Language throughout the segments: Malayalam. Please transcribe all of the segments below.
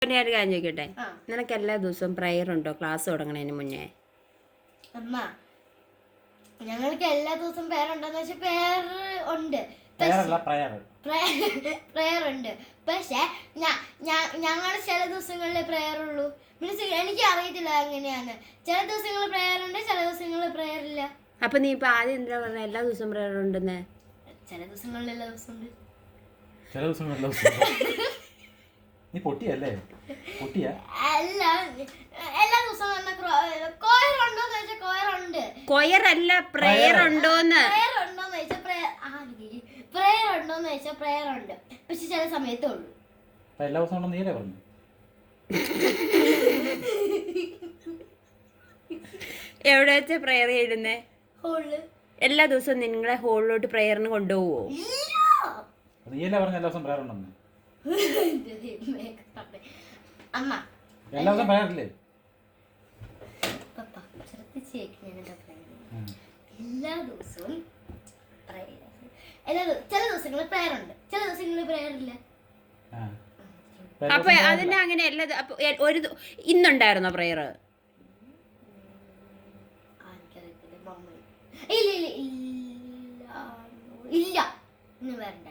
ഞാൻ ഒരു കാര്യം ചോദിക്കട്ടെ, നിനക്ക് എല്ലാ ദിവസവും പ്രയർ ഉണ്ടോ ക്ലാസ് തുടങ്ങണതിന് മുന്നേ? അമ്മ ഞങ്ങൾക്ക് എല്ലാ ദിവസവും പേരുണ്ടെന്ന് വെച്ചാൽ പേര് ഉണ്ട്, പ്രയർ ഉണ്ട്. പക്ഷെ ഞങ്ങൾ ചില ദിവസങ്ങളിലെ പ്രയർ ഉള്ളൂ. മീൻസ് എനിക്ക് അറിയത്തില്ല എങ്ങനെയാണ്. ചില ദിവസങ്ങളിൽ പ്രയർ ഉണ്ട്, ചില ദിവസങ്ങളിൽ പ്രയർ ഇല്ല. അപ്പൊ നീ ഇപ്പൊ ആദ്യം എന്താ പറഞ്ഞ എല്ലാ ദിവസവും പ്രയർ ഉണ്ടെന്ന്? ചില ദിവസങ്ങളിൽ എല്ലാ ദിവസം ഉണ്ട്, ചില ദിവസങ്ങളിൽ നീ പൊട്ടിയല്ലേ? പൊട്ടിയ അല്ല, എല്ലാ ദിവസവും കൊയറുണ്ടോന്ന് ചോദിച്ചാൽ കൊയറുണ്ട്. കൊയറല്ല, പ്രയർ ഉണ്ടോന്ന്. പ്രയർ ഉണ്ടോന്ന് ചോദിച്ചാൽ പ്രയർ ഉണ്ടോന്ന് ചോദിച്ചാൽ പ്രയർ ഉണ്ട്, പക്ഷെ ചില സമയത്തേ ഉള്ളൂ. എല്ലാ ദിവസവും ഉണ്ടെന്ന് നീയല്ലേ പറഞ്ഞു? എവിടെ വെച്ച പ്രയർ ചെയ്യുന്നേ? ഹോളില്. എല്ലാ ദിവസവും നിങ്ങളെ ഹോളിലോട്ട് പ്രയറിന് കൊണ്ടുപോവോ? നീയല്ലേ പറഞ്ഞ എല്ലാ ദിവസം പ്രയർ ഉണ്ടെന്ന്? അമ്മ എല്ലാ ദിവസം പ്രയറില്ലേ? എല്ലാ ദിവസവും ചില ദിവസങ്ങളിൽ പ്രയർ ഉണ്ട്, ചില ദിവസങ്ങളിൽ പ്രയർ ഇല്ല. അപ്പൊ അതിന് അങ്ങനെ എല്ലാ ഒരു ഇന്നുണ്ടായിരുന്നോ പ്രയർ?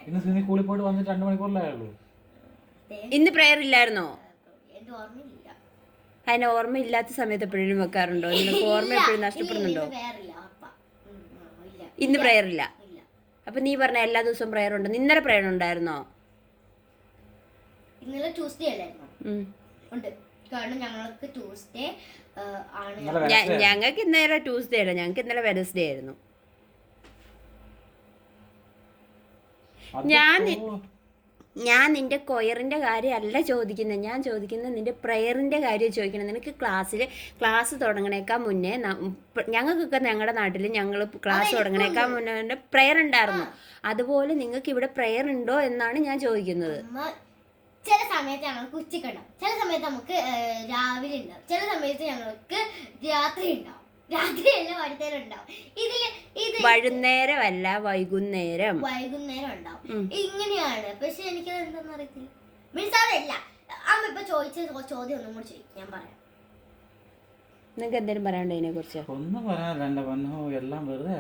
ഇന്ന് സ്കൂളിൽ പോയിട്ട് വന്നിട്ട് 2 മണിക്കൂറിലായുള്ളൂ. ഇന്ന് പ്രയർ ഇല്ലായിരുന്നോ? എന്റെ ഓർമ്മയില്ല. അതിന് ഓർമ്മയില്ലാത്ത സമയത്ത് എപ്പോഴും വെക്കാറുണ്ടോ? നിനക്ക് ഓർമ്മ എപ്പോഴും നഷ്ടപ്പെടുന്നുണ്ടോ? ഇന്ന് പ്രയർ ഇല്ല. അപ്പൊ നീ പറഞ്ഞ എല്ലാ ദിവസവും പ്രയർ ഉണ്ട്. ഇന്നലെ പ്രയർ ഉണ്ടായിരുന്നോ? ഇന്നലെ ട്യൂസ്ഡേ അല്ലായിരുന്നോ? ഉണ്ട്, കാരണം ഞങ്ങൾക്ക് ട്യൂസ്ഡേ ആണ്. ഞങ്ങൾക്ക് ഇന്നലെ ട്യൂസ്ഡേ അല്ല, ഞങ്ങൾക്ക് ഇന്നലെ വെനസ്ഡേ ആയിരുന്നു. ഞാൻ നിന്റെ കൊയറിന്റെ കാര്യമല്ല ചോദിക്കുന്നത്, ഞാൻ ചോദിക്കുന്നത് നിന്റെ പ്രയറിന്റെ കാര്യം ചോദിക്കണം. നിനക്ക് ക്ലാസ് തുടങ്ങണേക്കാൾ മുന്നേ ഞങ്ങൾക്കൊക്കെ ഞങ്ങളുടെ നാട്ടിൽ ഞങ്ങൾ ക്ലാസ് തുടങ്ങണേക്കാൾ മുന്നേ പ്രയർ ഉണ്ടായിരുന്നു. അതുപോലെ നിങ്ങൾക്ക് ഇവിടെ പ്രയർ ഉണ്ടോ എന്നാണ് ഞാൻ ചോദിക്കുന്നത്. ചില സമയത്ത് ഞങ്ങൾക്ക് ഉച്ചക്കുണ്ടാവും, ചില സമയത്ത് നമുക്ക് രാവിലെ ഉണ്ടാവും, ചില സമയത്ത് ഞങ്ങൾക്ക് രാത്രി ഉണ്ടാവും. രാത്രിയല്ല, വൈകുന്നേരം ഉണ്ടാവും. വൈകുന്നേരമല്ല, വൈകുന്നേരം ഉണ്ടാവും. ഇങ്ങനെയാണ്. പക്ഷെ എനിക്കത് എന്താണെന്ന് അറിയത്തില്ല. മീൻസ് അതല്ല, അമ്മ ഇപ്പൊ ചോദിച്ച ചോദ്യം ഒന്നും കൂടി ചോദിക്കും, ഞാൻ പറയാം. നിങ്ങൾക്ക് എന്തെങ്കിലും പറയാനുണ്ടോ ഇതിനെ കുറിച്ച്? ഒന്നും പറയാനില്ല, എല്ലാം വെറുതെ